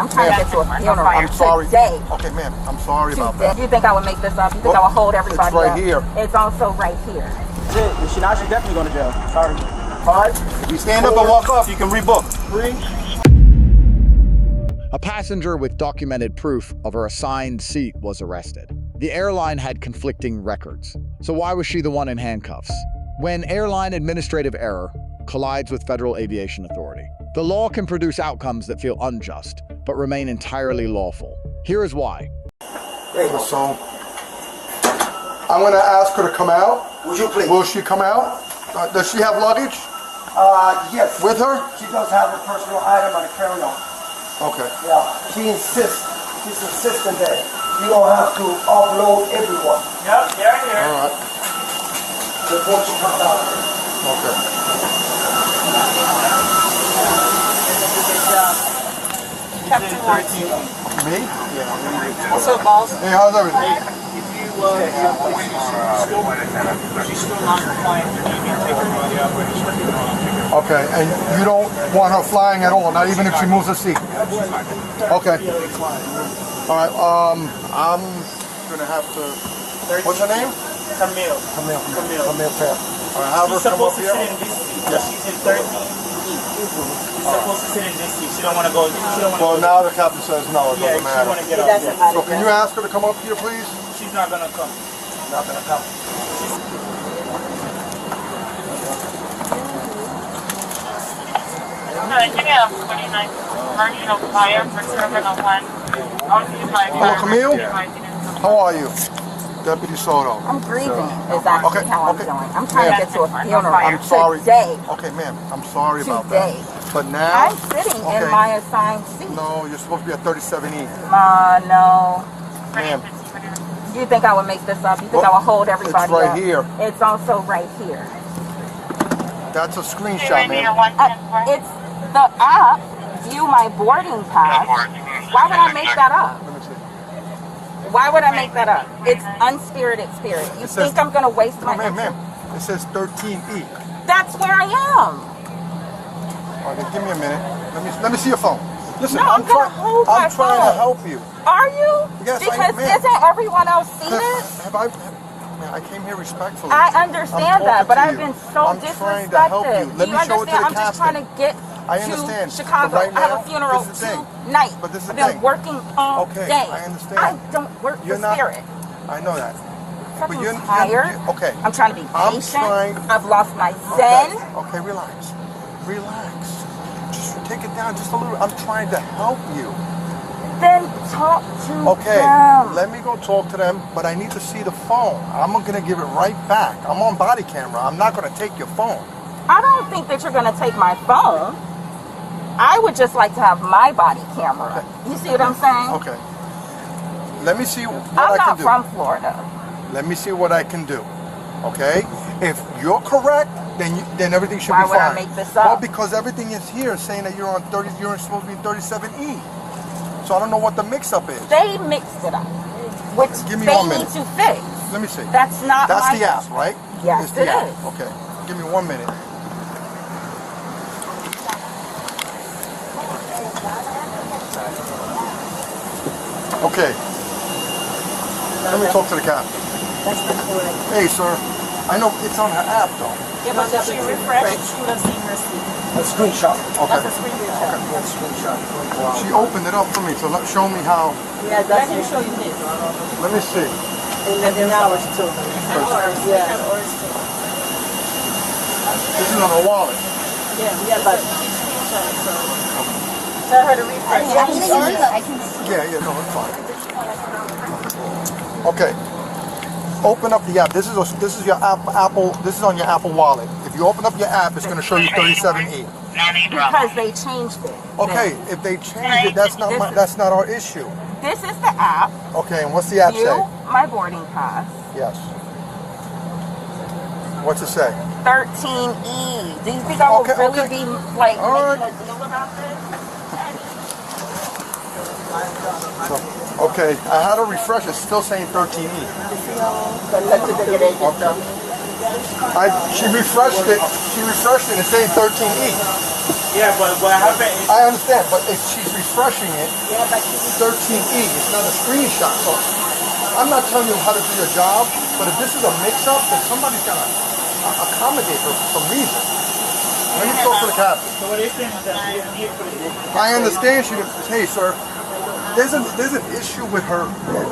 I'm trying to get to a funeral. I'm sorry. Today. Okay, ma'am. I'm sorry about that. You think I would make this up? You think I would hold everybody It's right up? here. It's also right here. If she not, she's definitely going to jail. Sorry. 5. If you stand up and walk off, you can rebook. 3. A passenger with documented proof of her assigned seat was arrested. The airline had conflicting records. So why was she the one in handcuffs? When airline administrative error collides with federal aviation authority, the law can produce outcomes that feel unjust, but remain entirely lawful. Here is why. So, I'm going to ask her to come out. Would you please? Will she come out? Does she have luggage Yes. with her? She does have a personal item on the carry-on. Okay. Yeah. She's insistent that you don't have to offload everyone. Yep, they're here. All right. Before she comes out. Okay. Captain Martin. Me? What's up, boss? Hey, how's everything? If you she's still non-compliant, you can take her body out, but Okay, and you don't want her flying at all, not even if she moves her seat? Okay. All right, I'm gonna have to, what's her name? Camille. Camille Fair. All right, have her She's come up supposed to here. sit in this seat. Yes. She's in 13. She's supposed to sit in this seat. She don't want to go. Well, now the captain says no, it Yeah, doesn't she matter. want to get out. So can you ask her to come up here, please? She's not gonna come. Not gonna come. Commercial fire for Terminal 1. Hello, Camille. How are you? Deputy Soto. I'm grieving is actually how I'm doing. I'm trying to get to a funeral. I'm sorry. Today. Okay, ma'am. I'm sorry about Today. that. But now... I'm sitting in my assigned seat. No, you're supposed to be at 37E. No. Ma'am. You think I would make this up? You think I would hold everybody It's right up? here. It's also right here. That's a screenshot, ma'am. It's the app, view my boarding pass. Why would I make that up? Let me see. Why would I make that up? It's unspirited spirit. You think I'm going to waste my Ma'am, time? it says 13E. That's where I am. All right, give me a minute. Let me see your phone. Listen, No, I'm gonna hold my I'm trying to phone. help you. Are you? Yes, because ma'am. isn't everyone else seen it? I came here respectfully. I understand that, but I've been so I'm trying to help disrespected. you. Let Do me you show it to understand? the I'm just trying to get I understand. to Chicago. But right I have now, a funeral this is the thing. tonight. But this is the I've been thing. working all Okay, day. I understand. I don't work You're for not- Spirit. I know that. I'm But you're tired. okay. I'm trying to be I'm patient. trying- I've lost my zen. Okay, relax. Relax. Just take it down just a little. I'm trying to help you. Then talk to Okay, them. let me go talk to them, but I need to see the phone. I'm gonna give it right back. I'm on body camera. I'm not gonna take your phone. I don't think that you're going to take my phone. I would just like to have my body camera. You see what I'm saying? Okay. Let me see what I'm I can not do. from Florida. Let me see what I can do. Okay? If you're correct, then everything should Why be would fine. I make this up? Well, because everything is here saying that you're on 30. You're supposed to be 37E. So I don't know what the mix-up is. They mixed it up, which Give me they 1 need minute. to fix. Let me see. That's not That's my the app, right? Yes, It's the it app. is. Okay. Give me 1 minute. Okay. Let me talk to the captain. That's the correct. Hey, sir. I know it's on her app, though. Yeah, but if she refreshed, she would have seen her seat. A screenshot. Okay. That's a screenshot. That's a screenshot. She opened it up for me, so show me how. Yeah, let me show you this. Let me see. And then ours too. Yeah. This is on her wallet. Yeah, we have like tell her to refresh. Yeah, no, it's fine. Okay. Open up the app. This is your Apple. This is on your Apple Wallet. If you open up your app, it's going to show you 37E. Because they changed it. Okay, if they change it, that's not our issue. This is the app. Okay, and what's the app View say? my boarding pass. Yes. What's it say? 13E. Do you think I will really be like All making right. a deal about this? Okay, I had to refresh. It's still saying 13E. She refreshed it. It's saying 13E. Yeah, but what happened is... I understand, but if she's refreshed refreshing it, 13E. It's not a screenshot. So I'm not telling you how to do your job, but if this is a mix-up, then somebody's got to accommodate her for some reason. Let me talk to the captain. So what is saying is that she doesn't need to I understand she didn't. Hey, sir, there's an issue with her.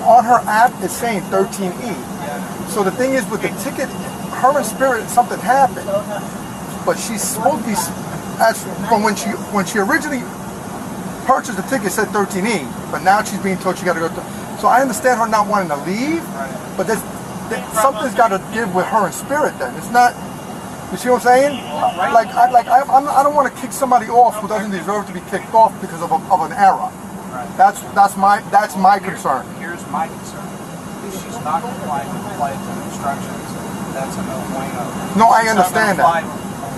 On her app, it's saying 13E. So the thing is, with the ticket, her and Spirit, something happened. But she's supposed to be, as from when she originally purchased the ticket, it said 13E. But now she's being told she got to go. So I understand her not wanting to leave, but something's got to give with her and Spirit. Then it's not. You see what I'm saying? I don't want to kick somebody off who doesn't deserve to be kicked off because of an error. That's my concern. Here's my concern. If she's not complying with the flight attendant instructions, that's a no-brainer. No, I understand that.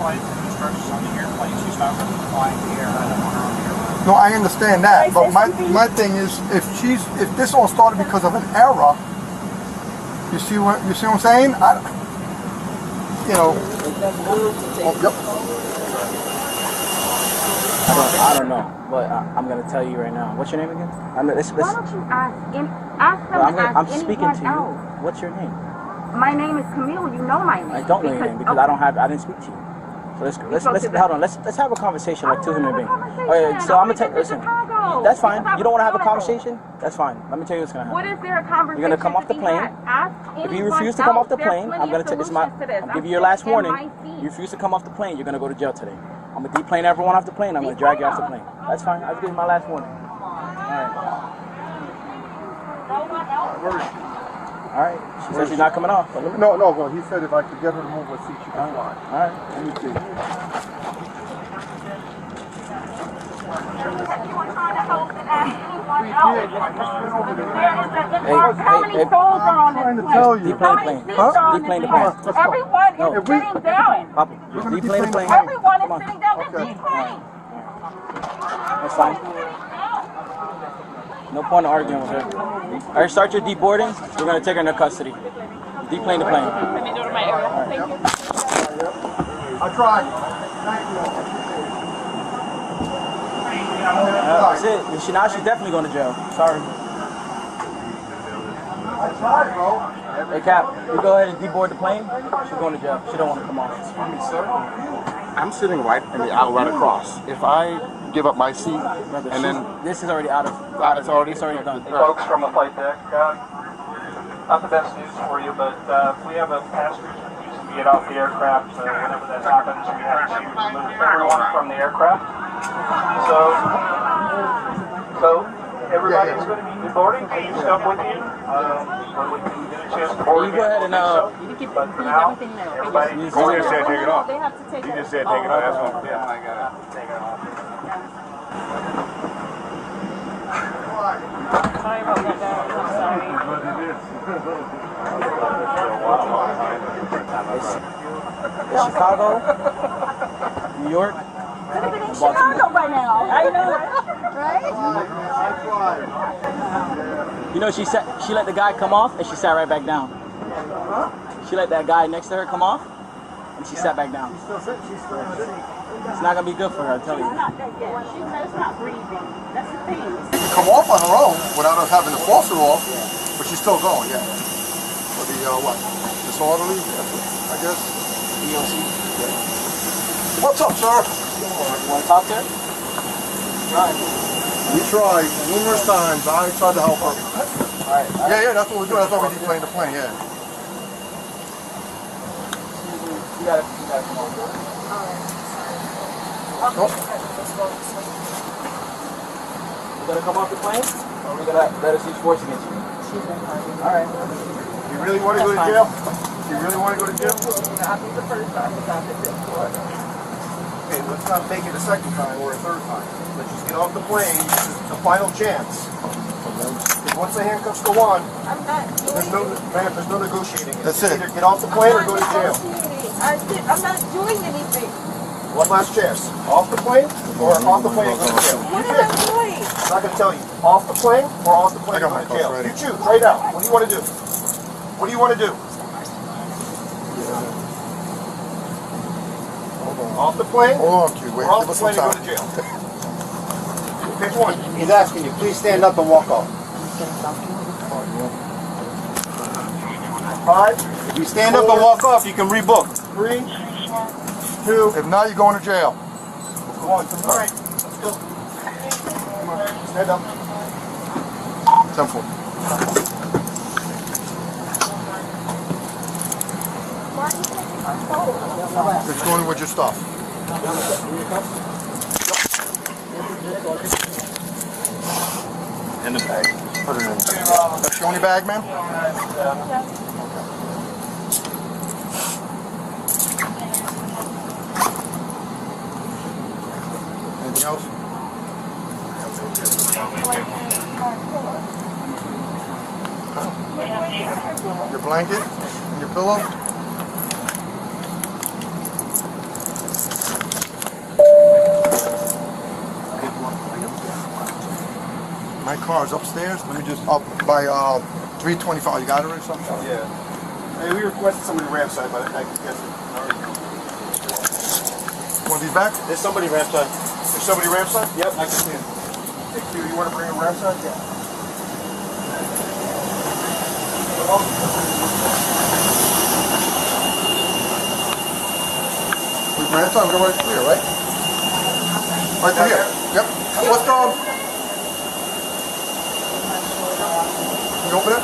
Flight attendant instructions on the airplane, she's not going to comply with the air. I don't want her on the airplane. No, I understand that. But my thing is, if this all started because of an error, you see what I'm saying? Yep. I don't know, but I'm going to tell you right now. What's your name again? Why don't you I'm speaking to you. What's your name? My name is Camille. You know my name. I don't know your name because I didn't speak to you. So let's hold on. Let's have a conversation like two human beings. Okay, so I'm gonna tell you. Listen, that's fine. You don't want to have a conversation? That's fine. Let me tell you what's gonna happen. What is there a conversation? You're gonna come off the plane. If you refuse to come off the plane, I'm gonna take this. I'll give you your last warning. You refuse to come off the plane, you're gonna go to jail today. I'm gonna deplane everyone off the plane. I'm gonna drag you off the plane. That's fine. I'll give you my last warning. All right. She said she's not coming off. No. Well, he said if I could get her to move her seat, she could fly. All right. Let me see. How many souls are on this plane? Deplane the plane. Deplane the plane. Everyone is sitting down. Papa, deplane the plane. Everyone is sitting down. This deplane. That's fine. No point in arguing with her. All right, start your deboarding. We're going to take her into custody. Deplane the plane. Let me go to my area. Thank you. I tried. Thank That's it. Now she's definitely going to jail. Sorry. I tried, bro. Hey, Cap, you go ahead and deboard the plane. She's going to jail. She don't want to come off. Excuse me, sir. I'm sitting right in the aisle right across. If I give up my seat and then this is already out of. it's already done. Folks from the flight deck, not the best news for you, but we have a passenger refusing to get off the aircraft. Whenever that happens, we have to remove everyone from the aircraft. So everybody's going to be deboarding. Take your stuff with you. When we can get a chance to board. You go ahead and But for now, everybody. You just said take it off. They have to take You just said take it off. That's what Yeah, I got it. Take it off. Sorry about that, guys. I'm sorry. It's Chicago, New York, Could have been in Chicago by now. I know, right? You know, she let the guy come off and she sat right back down. She let that guy next to her come off and she sat back down. It's not gonna be good for her, I tell you. She's not breathing. That's the thing. She can come off on her own without us having to force her off, but she's still going, yeah. For the, disorderly, I guess. U.S.C. What's up, sir? You wanna talk to her? We tried numerous times. I tried to help her. Alright. Yeah, that's what we're doing. That's why we deplaned the plane, yeah. You gotta come on. Nope. You gonna come off the plane? Or we gonna let us use force against you? Alright. You really want to go to jail? You really want to go to jail? Hey, let's not make it a second time or a third time. Let's just get off the plane. This is the final chance. Because once the handcuffs go on, there's no negotiating. That's it. Either get off the plane or go to jail. I'm not doing anything. One last chance. Off the plane or off the plane and go to jail. What am I doing? I'm not going to tell you. Off the plane or off the plane and go to jail. You choose right now. What do you want to do? What do you want to do? Off the plane? Hold on, Q. Wait, or off give the us some plane and go time. to jail. Which one? He's asking you. Please stand up and walk off. 5. If you stand up and walk off, you can rebook. 3, 2. If not, you're going to jail. Come on, come on. Let's go. Come on, stand up. 10-4. It's going with your stuff. In the bag. Put it in. That's your only bag, ma'am? Anything else? Your blanket and your pillow? My car's upstairs. Let me just up by 325. You got it or something? Yeah. Hey, we requested somebody ramside, but I guess it. Want these back? There's somebody ramside. There's somebody ramside? Yep, I can see him. You want to bring him ramside? Yeah. We ramside. We're right clear, right? Right to here. Yep. What's going on? You open it?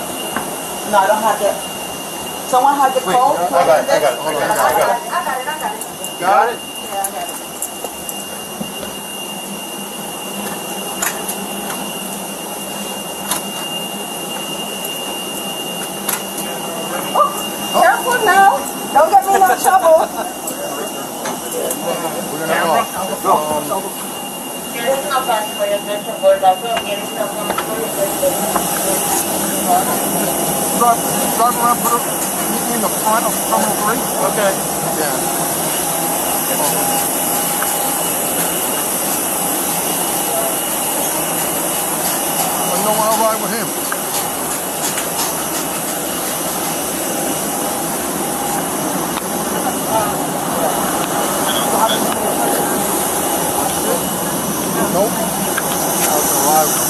No, I don't have that. Someone has the code? I got it. Hold on, I got it. Got it? Yeah, I got it. Oh, careful now. Don't get me in no trouble. We're gonna go. Drive around, put it in the front of Terminal 3. Okay. Yeah. I know I'll ride with him. Nope. I was gonna ride with him.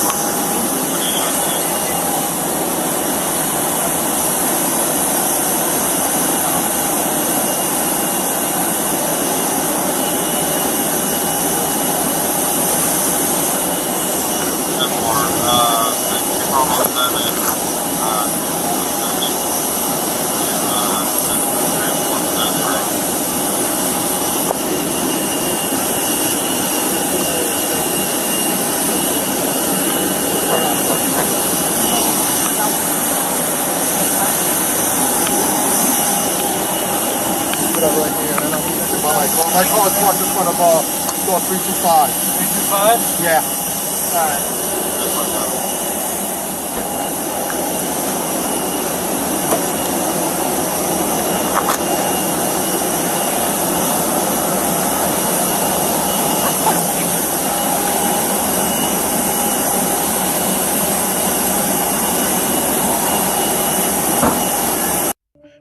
My car is parked in front of store 325. 325? Yeah. Alright.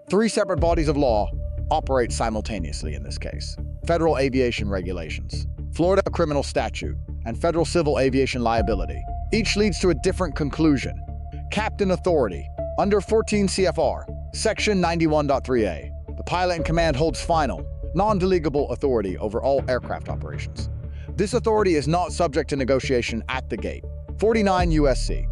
Three separate bodies of law operate simultaneously in this case. Federal aviation regulations, Florida criminal statute, and federal civil aviation liability. Each leads to a different conclusion. Captain authority. Under 14 C.F.R. Section 91.3a, the pilot in command holds final, non-delegable authority over all aircraft operations. This authority is not subject to negotiation at the gate. 49 U.S.C.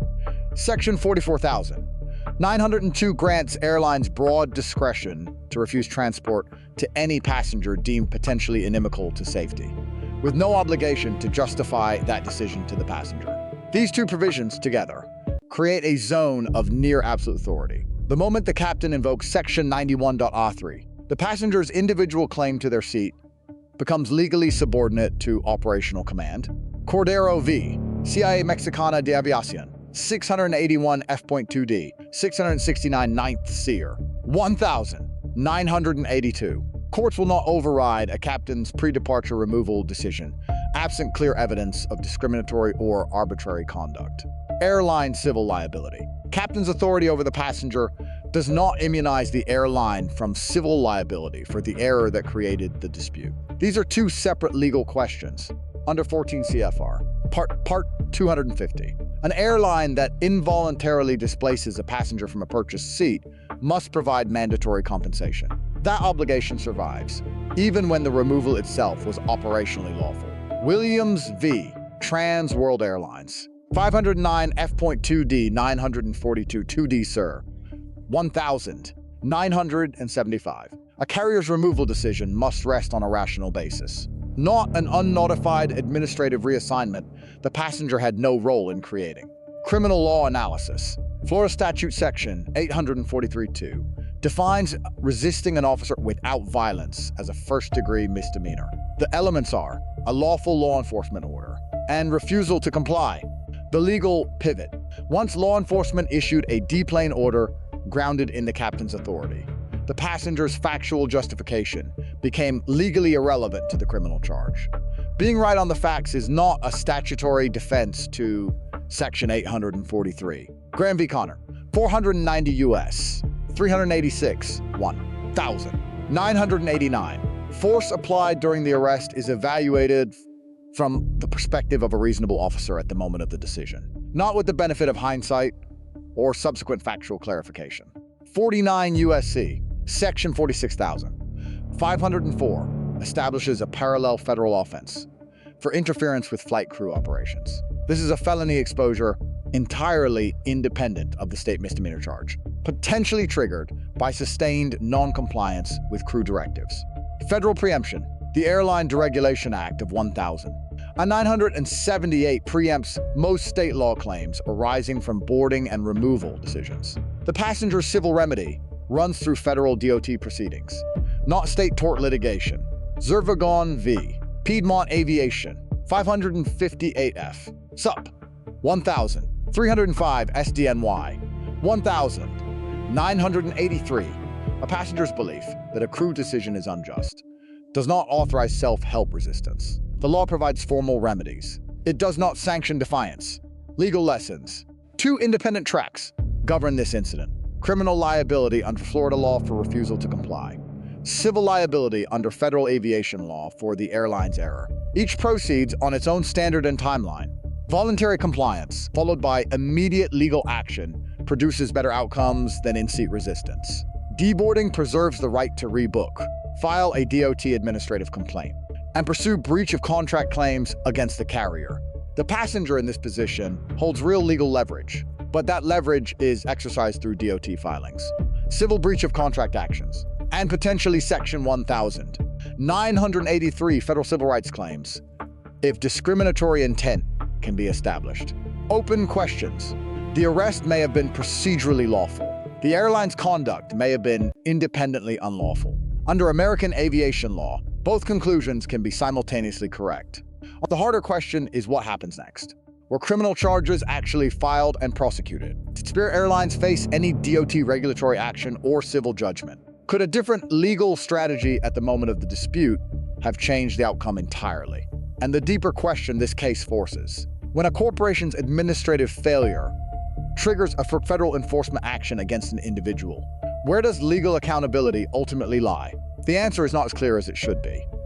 Section 44,902 grants airlines broad discretion to refuse transport to any passenger deemed potentially inimical to safety, with no obligation to justify that decision to the passenger. These two provisions together create a zone of near absolute authority. The moment the captain invokes Section 91.3, the passenger's individual claim to their seat becomes legally subordinate to operational command. Cordero v. CIA Mexicana de Aviación, 681 F.2d, 669 9th Seer, 1982. Courts will not override a captain's pre-departure removal decision, absent clear evidence of discriminatory or arbitrary conduct. Airline civil liability. Captain's authority over the passenger does not immunize the airline from civil liability for the error that created the dispute. These are two separate legal questions under 14 C.F.R. Part 250. An airline that involuntarily displaces a passenger from a purchased seat must provide mandatory compensation. That obligation survives, even when the removal itself was operationally lawful. Williams v. Trans World Airlines. 509 F.2D 942 2D Sir. 1975. A carrier's removal decision must rest on a rational basis, not an unnotified administrative reassignment the passenger had no role in creating. Criminal law analysis. Florida Statute Section 843-2 defines resisting an officer without violence as a first-degree misdemeanor. The elements are a lawful law enforcement order and refusal to comply. The legal pivot. Once law enforcement issued a deplane order grounded in the captain's authority, the passenger's factual justification became legally irrelevant to the criminal charge. Being right on the facts is not a statutory defense to Section 843. Graham v. Connor, 490 U.S., 386, 1,989. Force applied during the arrest is evaluated from the perspective of a reasonable officer at the moment of the decision, not with the benefit of hindsight or subsequent factual clarification. 49 U.S.C., Section 46,504 establishes a parallel federal offense for interference with flight crew operations. This is a felony exposure entirely independent of the state misdemeanor charge, potentially triggered by sustained non-compliance with crew directives. Federal preemption. The Airline Deregulation Act of 1000. A 978 preempts most state law claims arising from boarding and removal decisions. The passenger's civil remedy runs through federal DOT proceedings, not state tort litigation. Zervagon v. Piedmont Aviation, 558F, Sup. 1,305 SDNY, 1,983. A passenger's belief that a crew decision is unjust does not authorize self-help resistance. The law provides formal remedies. It does not sanction defiance. Legal lessons. 2 independent tracks govern this incident. Criminal liability under Florida law for refusal to comply. Civil liability under federal aviation law for the airline's error. Each proceeds on its own standard and timeline. Voluntary compliance, followed by immediate legal action, produces better outcomes than in-seat resistance. Deboarding preserves the right to rebook, file a DOT administrative complaint, and pursue breach of contract claims against the carrier. The passenger in this position holds real legal leverage, but that leverage is exercised through DOT filings, civil breach of contract actions, and potentially Section 1,983 federal civil rights claims if discriminatory intent can be established. Open questions. The arrest may have been procedurally lawful. The airline's conduct may have been independently unlawful. Under American aviation law, both conclusions can be simultaneously correct. The harder question is what happens next. Were criminal charges actually filed and prosecuted? Did Spirit Airlines face any DOT regulatory action or civil judgment? Could a different legal strategy at the moment of the dispute have changed the outcome entirely? And the deeper question this case forces: when a corporation's administrative failure triggers a federal enforcement action against an individual, where does legal accountability ultimately lie? The answer is not as clear as it should be.